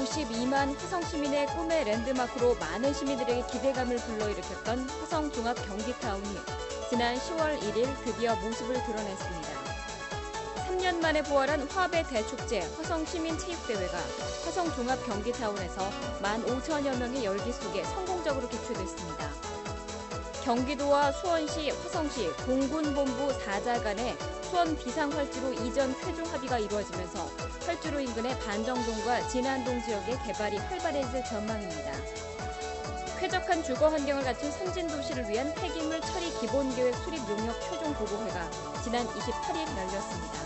52만 화성 시민의 꿈의 랜드마크로 많은 시민들에게 기대감을 불러일으켰던 화성 종합 경기타운이 지난 10월 1일 드디어 모습을 드러냈습니다. 3년 만에 부활한 화합의 대축제 화성 시민체육대회가 화성 종합 경기타운에서 15,000여 명의 열기 속에 성공적으로 개최됐습니다. 경기도와 수원시, 화성시, 공군본부 4자 간의 수원 비상활주로 이전 최종 합의가 이루어지면서 활주로 인근의 반정동과 진안동 지역의 개발이 활발해질 전망입니다. 쾌적한 주거 환경을 갖춘 선진도시를 위한 폐기물 처리 기본계획 수립 용역 최종 보고회가 지난 28일 열렸습니다.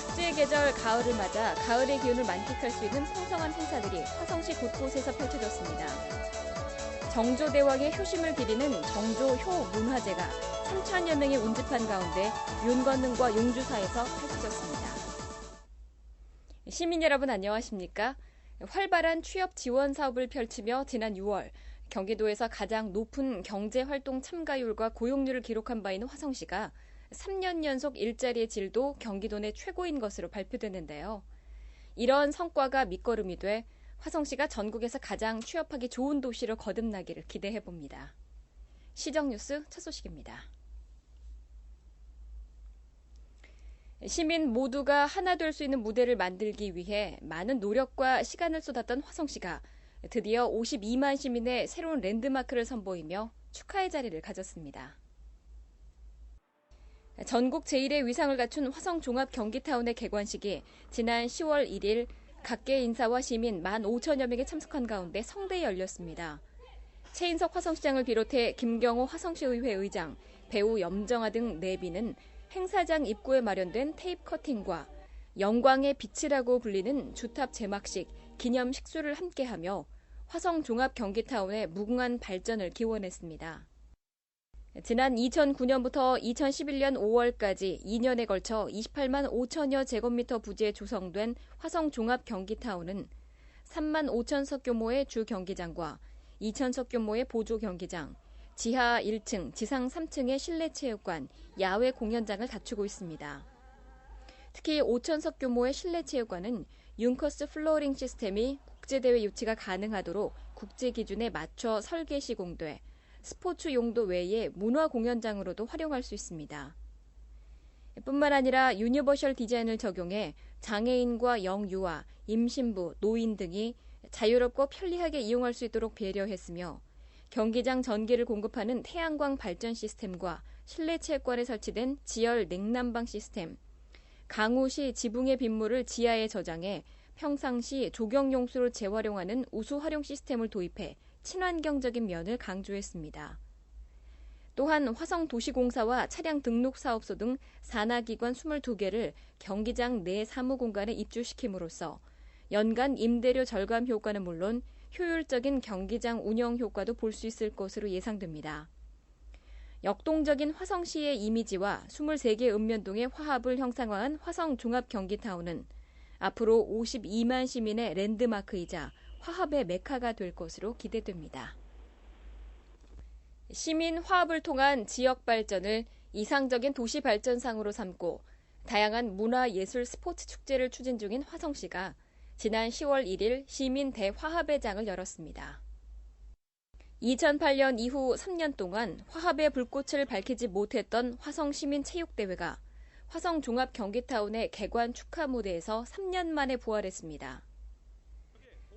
축제의 계절 가을을 맞아 가을의 기운을 만끽할 수 있는 풍성한 행사들이 화성시 곳곳에서 펼쳐졌습니다. 정조대왕의 효심을 기리는 정조효 문화제가 3,000여 명이 운집한 가운데 윤건능과 용주사에서 펼쳐졌습니다. 시민 여러분 안녕하십니까? 활발한 취업 지원 사업을 펼치며 지난 6월 경기도에서 가장 높은 경제활동 참가율과 고용률을 기록한 바 있는 화성시가 3년 연속 일자리의 질도 경기도 내 최고인 것으로 발표됐는데요. 이런 성과가 밑거름이 돼 화성시가 전국에서 가장 취업하기 좋은 도시로 거듭나기를 기대해봅니다. 시정뉴스 첫 소식입니다. 시민 모두가 하나 될 수 있는 무대를 만들기 위해 많은 노력과 시간을 쏟았던 화성시가 드디어 52만 시민의 새로운 랜드마크를 선보이며 축하의 자리를 가졌습니다. 전국 제1의 위상을 갖춘 화성 종합 경기타운의 개관식이 지난 10월 1일 각계 인사와 시민 15,000여 명이 참석한 가운데 성대에 열렸습니다. 최인석 화성시장을 비롯해 김경호 화성시의회 의장, 배우 염정아 등 내비는 행사장 입구에 마련된 테이프 커팅과 영광의 빛이라고 불리는 주탑 제막식, 기념 식수를 함께하며 화성 종합 경기타운의 무궁한 발전을 기원했습니다. 지난 2009년부터 2011년 5월까지 2년에 걸쳐 28만 5천여 제곱미터 부지에 조성된 화성 종합 경기타운은 3만 5천석 규모의 주 경기장과 2천석 규모의 보조 경기장, 지하 1층, 지상 3층의 실내 체육관, 야외 공연장을 갖추고 있습니다. 특히 5천석 규모의 실내 체육관은 융커스 플로어링 시스템이 국제대회 유치가 가능하도록 국제 기준에 맞춰 설계 시공돼 스포츠 용도 외에 문화 공연장으로도 활용할 수 있습니다. 뿐만 아니라 유니버셜 디자인을 적용해 장애인과 영유아, 임신부, 노인 등이 자유롭고 편리하게 이용할 수 있도록 배려했으며 경기장 전기를 공급하는 태양광 발전 시스템과 실내 체육관에 설치된 지열 냉난방 시스템, 강우시 지붕의 빗물을 지하에 저장해 평상시 조경용수로 재활용하는 우수 활용 시스템을 도입해 친환경적인 면을 강조했습니다. 또한 화성도시공사와 차량 등록사업소 등 산하기관 22개를 경기장 내 사무공간에 입주시킴으로써 연간 임대료 절감 효과는 물론 효율적인 경기장 운영 효과도 볼 수 있을 것으로 예상됩니다. 역동적인 화성시의 이미지와 23개 읍면동의 화합을 형상화한 화성 종합 경기타운은 앞으로 52만 시민의 랜드마크이자 화합의 메카가 될 것으로 기대됩니다. 시민 화합을 통한 지역 발전을 이상적인 도시 발전상으로 삼고 다양한 문화, 예술, 스포츠 축제를 추진 중인 화성시가 지난 10월 1일 시민 대화합의 장을 열었습니다. 2008년 이후 3년 동안 화합의 불꽃을 밝히지 못했던 화성시민체육대회가 화성종합 경기타운의 개관 축하 무대에서 3년 만에 부활했습니다.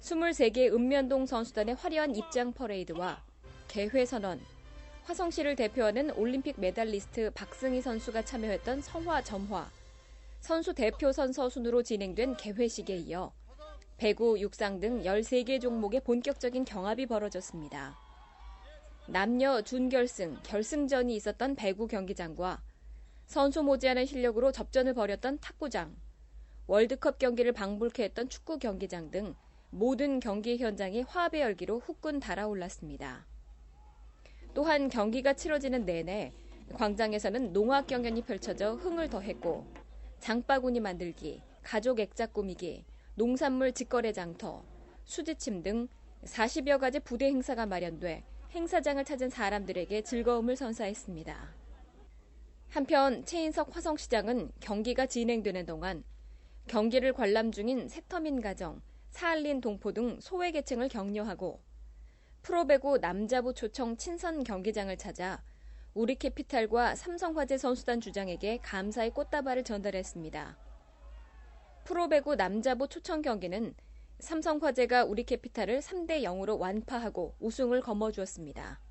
23개 읍면동 선수단의 화려한 입장 퍼레이드와 개회선언, 화성시를 대표하는 올림픽 메달리스트 박승희 선수가 참여했던 성화 점화, 선수 대표선서 순으로 진행된 개회식에 이어 배구, 육상 등 13개 종목의 본격적인 경합이 벌어졌습니다. 남녀 준결승, 결승전이 있었던 배구 경기장과 선수 못지않은 실력으로 접전을 벌였던 탁구장, 월드컵 경기를 방불케 했던 축구 경기장 등 모든 경기 현장이 화합의 열기로 후끈 달아올랐습니다. 또한 경기가 치러지는 내내 광장에서는 농악 경연이 펼쳐져 흥을 더했고 장바구니 만들기, 가족 액자 꾸미기, 농산물 직거래 장터, 수지침 등 40여 가지 부대 행사가 마련돼 행사장을 찾은 사람들에게 즐거움을 선사했습니다. 한편 최인석 화성시장은 경기가 진행되는 동안 경기를 관람 중인 세터민 가정, 사할린 동포 등 소외 계층을 격려하고 프로배구 남자부 초청 친선 경기장을 찾아 우리캐피탈과 삼성화재 선수단 주장에게 감사의 꽃다발을 전달했습니다. 프로배구 남자부 초청 경기는 삼성화재가 우리캐피탈을 3대 0으로 완파하고 우승을 거머쥐었습니다.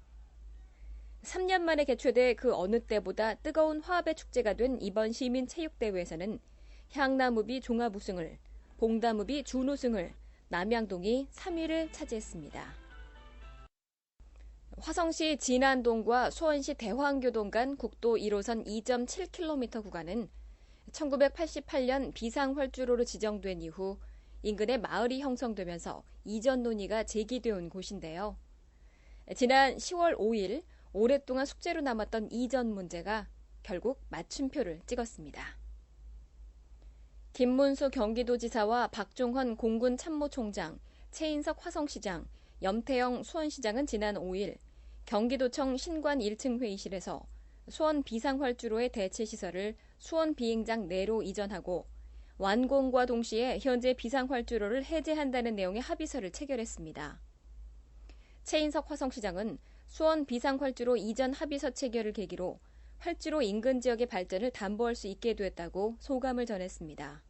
3년 만에 개최돼 그 어느 때보다 뜨거운 화합의 축제가 된 이번 시민체육대회에서는 향나무비 종합 우승을, 봉다무비 준우승을, 남양동이 3위를 차지했습니다. 화성시 진안동과 수원시 대황교동 간 국도 1호선 2.7km 구간은 1988년 비상활주로로 지정된 이후 인근에 마을이 형성되면서 이전 논의가 제기되어 곳인데요. 지난 10월 5일 오랫동안 숙제로 남았던 이전 문제가 결국 마침표를 찍었습니다. 김문수 경기도지사와 박종헌 공군참모총장, 최인석 화성시장, 염태영 수원시장은 지난 5일 경기도청 신관 1층 회의실에서 수원 비상활주로의 대체시설을 수원 비행장 내로 이전하고 완공과 동시에 현재 비상활주로를 해제한다는 내용의 합의서를 체결했습니다. 최인석 화성시장은 수원 비상활주로 이전 합의서 체결을 계기로 활주로 인근 지역의 발전을 담보할 수 있게 됐다고 소감을 전했습니다.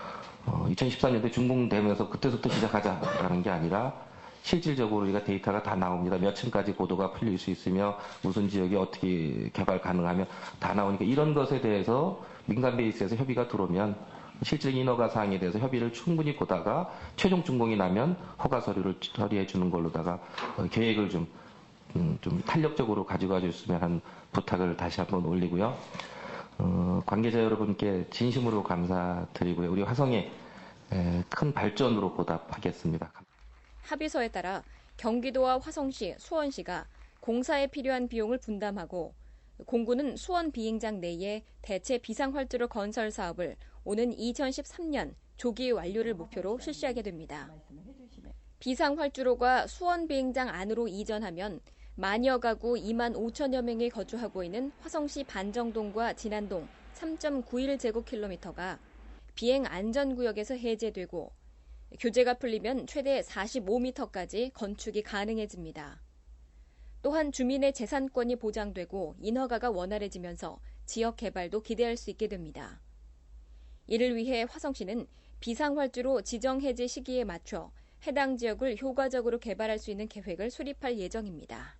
2014년도에 준공되면서 그때부터 시작하자라는 게 아니라 실질적으로 우리가 데이터가 다 나옵니다. 몇 층까지 고도가 풀릴 수 있으며 무슨 지역이 어떻게 개발 가능하며 다 나오니까 이런 것에 대해서 민간 베이스에서 협의가 들어오면 실질적인 인허가 사항에 대해서 협의를 충분히 보다가 최종 준공이 나면 허가 서류를 처리해 주는 걸로다가 계획을 좀 탄력적으로 가져가 줬으면 하는 부탁을 다시 한번 올리고요. 관계자 여러분께 진심으로 감사드리고요. 우리 화성의 큰 발전으로 보답하겠습니다. 합의서에 따라 경기도와 화성시, 수원시가 공사에 필요한 비용을 분담하고 공군은 수원 비행장 내에 대체 비상활주로 건설 사업을 오는 2013년 조기 완료를 목표로 실시하게 됩니다. 비상활주로가 수원 비행장 안으로 이전하면 만여 가구 2만 5천여 명이 거주하고 있는 화성시 반정동과 진안동 3.91제곱킬로미터가 비행 안전구역에서 해제되고 규제가 풀리면 최대 45m까지 건축이 가능해집니다. 또한 주민의 재산권이 보장되고 인허가가 원활해지면서 지역 개발도 기대할 수 있게 됩니다. 이를 위해 화성시는 비상활주로 지정 해제 시기에 맞춰 해당 지역을 효과적으로 개발할 수 있는 계획을 수립할 예정입니다.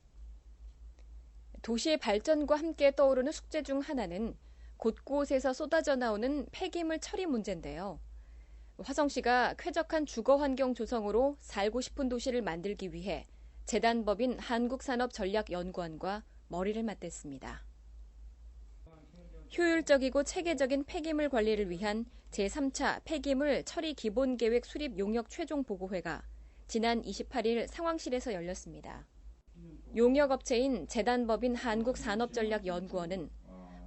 도시의 발전과 함께 떠오르는 숙제 중 하나는 곳곳에서 쏟아져 나오는 폐기물 처리 문제인데요. 화성시가 쾌적한 주거환경 조성으로 살고 싶은 도시를 만들기 위해 재단법인 한국산업전략연구원과 머리를 맞댔습니다. 효율적이고 체계적인 폐기물 관리를 위한 제3차 폐기물 처리 기본계획 수립 용역 최종 보고회가 지난 28일 상황실에서 열렸습니다. 용역업체인 재단법인 한국산업전략연구원은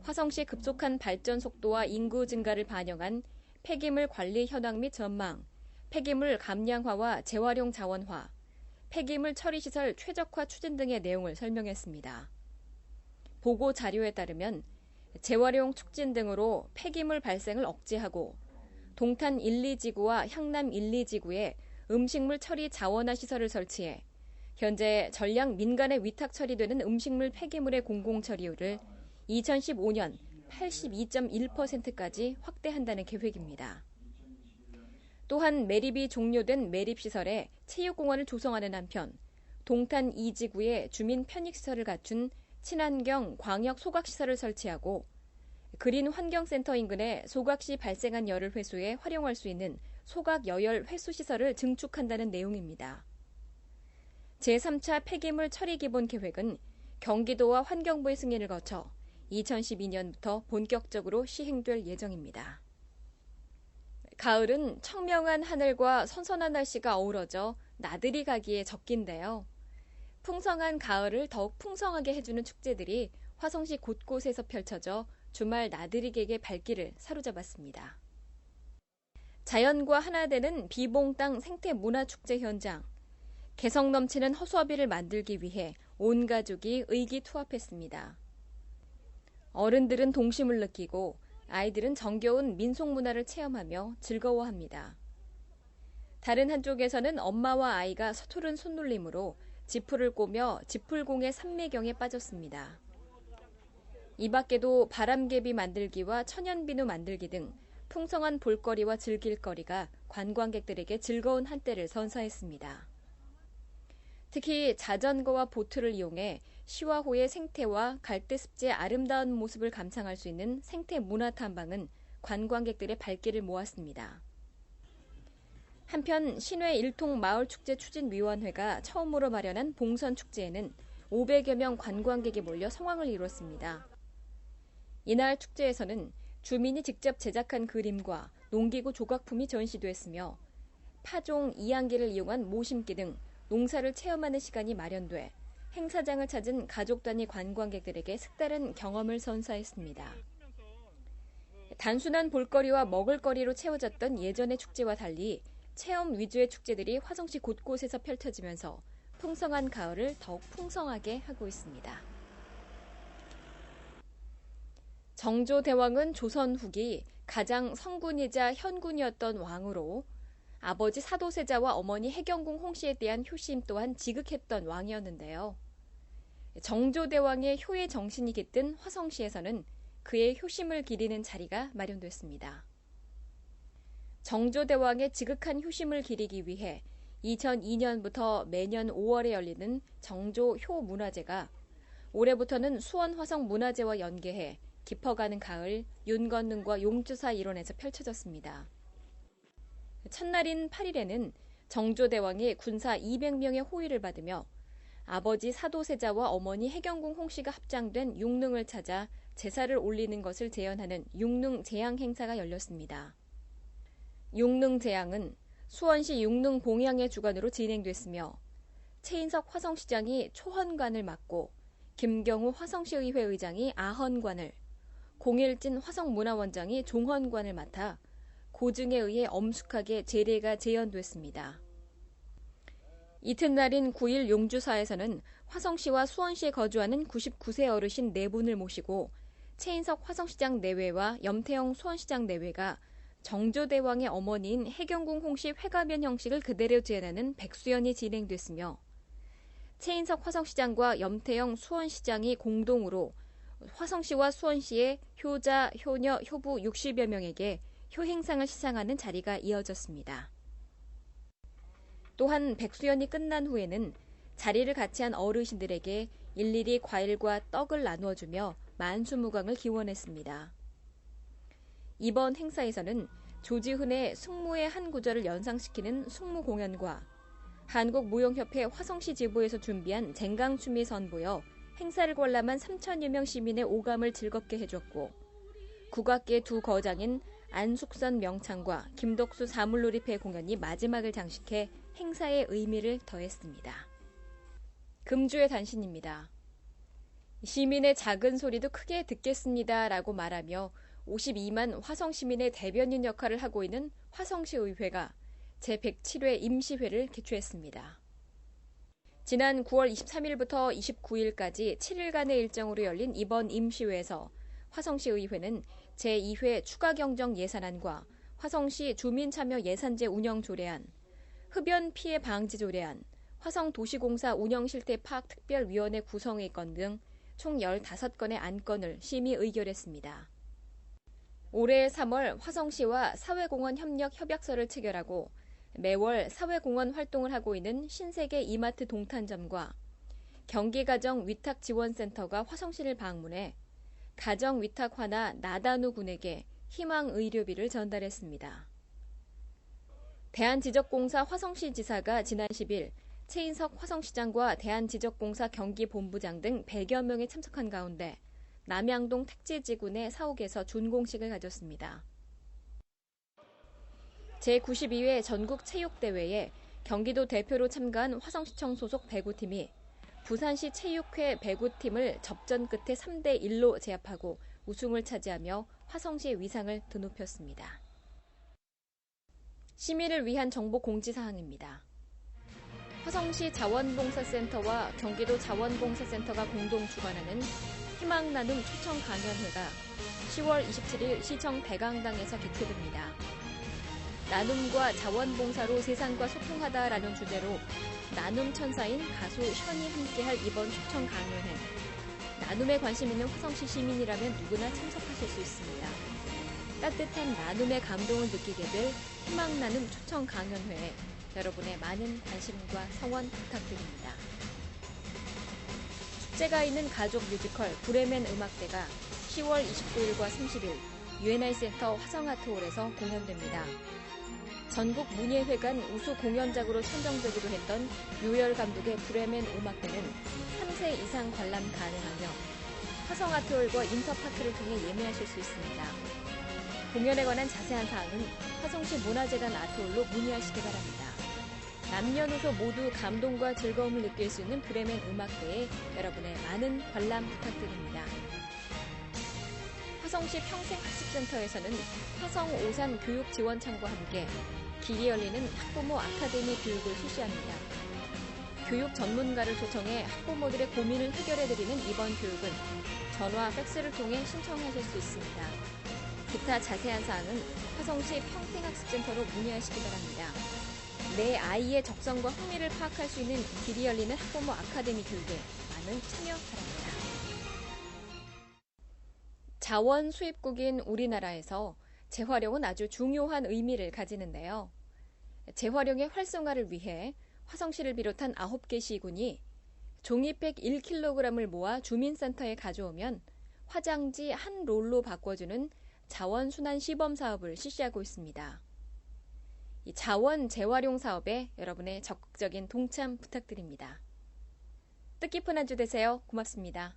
화성시 급속한 발전 속도와 인구 증가를 반영한 폐기물 관리 현황 및 전망, 폐기물 감량화와 재활용 자원화, 폐기물 처리시설 최적화 추진 등의 내용을 설명했습니다. 보고 자료에 따르면 재활용 촉진 등으로 폐기물 발생을 억제하고 동탄 1, 2지구와 향남 1, 2지구에 음식물 처리 자원화 시설을 설치해 현재 전량 민간에 위탁 처리되는 음식물 폐기물의 공공처리율을 2015년 82.1%까지 확대한다는 계획입니다. 또한 매립이 종료된 매립시설에 체육공원을 조성하는 한편 동탄 2지구에 주민 편익시설을 갖춘 친환경 광역 소각시설을 설치하고 그린 환경센터 인근에 소각 시 발생한 열을 회수해 활용할 수 있는 소각 여열 회수시설을 증축한다는 내용입니다. 제3차 폐기물 처리 기본 계획은 경기도와 환경부의 승인을 거쳐 2012년부터 본격적으로 시행될 예정입니다. 가을은 청명한 하늘과 선선한 날씨가 어우러져 나들이 가기에 적기인데요. 풍성한 가을을 더욱 풍성하게 해주는 축제들이 화성시 곳곳에서 펼쳐져 주말 나들이객의 발길을 사로잡았습니다. 자연과 하나 되는 비봉땅 생태문화축제 현장. 개성 넘치는 허수아비를 만들기 위해 온 가족이 의기투합했습니다. 어른들은 동심을 느끼고 아이들은 정겨운 민속문화를 체험하며 즐거워합니다. 다른 한쪽에서는 엄마와 아이가 서투른 손놀림으로 지풀을 꼬며 지풀공의 산매경에 빠졌습니다. 이 밖에도 바람개비 만들기와 천연비누 만들기 등 풍성한 볼거리와 즐길거리가 관광객들에게 즐거운 한때를 선사했습니다. 특히 자전거와 보트를 이용해 시와호의 생태와 갈대습지의 아름다운 모습을 감상할 수 있는 생태 문화 탐방은 관광객들의 발길을 모았습니다. 한편 신회 일통 마을축제 추진위원회가 처음으로 마련한 봉선축제에는 500여 명 관광객이 몰려 성황을 이뤘습니다. 이날 축제에서는 주민이 직접 제작한 그림과 농기구 조각품이 전시됐으며 파종, 이양기를 이용한 모심기 등 농사를 체험하는 시간이 마련돼 행사장을 찾은 가족 단위 관광객들에게 색다른 경험을 선사했습니다. 단순한 볼거리와 먹을거리로 채워졌던 예전의 축제와 달리 체험 위주의 축제들이 화성시 곳곳에서 펼쳐지면서 풍성한 가을을 더욱 풍성하게 하고 있습니다. 정조대왕은 조선 후기 가장 성군이자 현군이었던 왕으로 아버지 사도세자와 어머니 해경궁 홍씨에 대한 효심 또한 지극했던 왕이었는데요. 정조대왕의 효의 정신이 깃든 화성시에서는 그의 효심을 기리는 자리가 마련됐습니다. 정조대왕의 지극한 효심을 기리기 위해 2002년부터 매년 5월에 열리는 정조 효문화제가 올해부터는 수원 화성문화제와 연계해 깊어가는 가을 윤건능과 용주사 일원에서 펼쳐졌습니다. 첫날인 8일에는 정조대왕이 군사 200명의 호위를 받으며 아버지 사도세자와 어머니 해경궁 홍씨가 합장된 육릉을 찾아 제사를 올리는 것을 재현하는 육릉제양 행사가 열렸습니다. 육릉제양은 수원시 육릉봉양의 주관으로 진행됐으며 최인석 화성시장이 초헌관을 맡고 김경우 화성시의회 의장이 아헌관을, 공일진 화성문화원장이 종헌관을 맡아 고증에 의해 엄숙하게 제례가 재현됐습니다. 이튿날인 9일 용주사에서는 화성시와 수원시에 거주하는 99세 어르신 4분을 모시고 최인석 화성시장 내외와 염태영 수원시장 내외가 정조대왕의 어머니인 해경궁 홍씨 회가면 형식을 그대로 재현하는 백수연이 진행됐으며 최인석 화성시장과 염태영 수원시장이 공동으로 화성시와 수원시의 효자, 효녀, 효부 60여 명에게 효행상을 시상하는 자리가 이어졌습니다. 또한 백수연이 끝난 후에는 자리를 같이 한 어르신들에게 일일이 과일과 떡을 나누어주며 만수무강을 기원했습니다. 이번 행사에서는 조지훈의 승무의 한 구절을 연상시키는 승무 공연과 한국무용협회 화성시 지부에서 준비한 쟁강춤이 선보여 행사를 관람한 3천여 명 시민의 오감을 즐겁게 해줬고 국악계 두 거장인 안숙선 명창과 김덕수 사물놀이패 공연이 마지막을 장식해 행사의 의미를 더했습니다. 금주의 단신입니다. 시민의 작은 소리도 크게 듣겠습니다 라고 말하며 52만 화성시민의 대변인 역할을 하고 있는 화성시의회가 제107회 임시회를 개최했습니다. 지난 9월 23일부터 29일까지 7일간의 일정으로 열린 이번 임시회에서 화성시의회는 제2회 추가경정 예산안과 화성시 주민참여 예산제 운영 조례안, 흡연 피해 방지 조례안, 화성도시공사 운영실태파악 특별위원회 구성의 건 등 총 15건의 안건을 심의 의결했습니다. 올해 3월 화성시와 사회공헌 협력 협약서를 체결하고 매월 사회공헌 활동을 하고 있는 신세계 이마트 동탄점과 경기가정위탁지원센터가 화성시를 방문해 가정위탁화나 나단우 군에게 희망의료비를 전달했습니다. 대한지적공사 화성시 지사가 지난 10일 최인석 화성시장과 대한지적공사 경기본부장 등 100여 명이 참석한 가운데 남양동 택지지구 내 사옥에서 준공식을 가졌습니다. 제92회 전국체육대회에 경기도 대표로 참가한 화성시청 소속 배구팀이 부산시 체육회 배구팀을 접전 끝에 3대1로 제압하고 우승을 차지하며 화성시의 위상을 드높였습니다. 시민을 위한 정보 공지사항입니다. 화성시 자원봉사센터와 경기도 자원봉사센터가 공동 주관하는 희망나눔 초청 강연회가 10월 27일 시청 대강당에서 개최됩니다. 나눔과 자원봉사로 세상과 소통하다라는 주제로 나눔 천사인 가수 션이 함께할 이번 초청 강연회. 나눔에 관심 있는 화성시 시민이라면 누구나 참석하실 수 있습니다. 따뜻한 나눔의 감동을 느끼게 될 희망 나눔 초청 강연회에 여러분의 많은 관심과 성원 부탁드립니다. 축제가 있는 가족 뮤지컬 브레멘 음악대가 10월 29일과 30일 UNI 센터 화성아트홀에서 공연됩니다. 전국 문예회관 우수 공연작으로 선정되기도 했던 류열 감독의 브레멘 음악대는 3세 이상 관람 가능하며 화성아트홀과 인터파크를 통해 예매하실 수 있습니다. 공연에 관한 자세한 사항은 화성시 문화재단 아트홀로 문의하시기 바랍니다. 남녀노소 모두 감동과 즐거움을 느낄 수 있는 브레멘 음악대에 여러분의 많은 관람 부탁드립니다. 화성시 평생학습센터에서는 화성 오산 교육지원창과 함께 길이 열리는 학부모 아카데미 교육을 실시합니다. 교육 전문가를 초청해 학부모들의 고민을 해결해드리는 이번 교육은 전화, 팩스를 통해 신청하실 수 있습니다. 기타 자세한 사항은 화성시 평생학습센터로 문의하시기 바랍니다. 내 아이의 적성과 흥미를 파악할 수 있는 길이 열리는 학부모 아카데미 교육에 많은 참여 바랍니다. 자원 수입국인 우리나라에서 재활용은 아주 중요한 의미를 가지는데요. 재활용의 활성화를 위해 화성시를 비롯한 9개 시군이 종이팩 1kg을 모아 주민센터에 가져오면 화장지 한 롤로 바꿔주는 자원순환 시범 사업을 실시하고 있습니다. 이 자원 재활용 사업에 여러분의 적극적인 동참 부탁드립니다. 뜻깊은 한 주 되세요. 고맙습니다.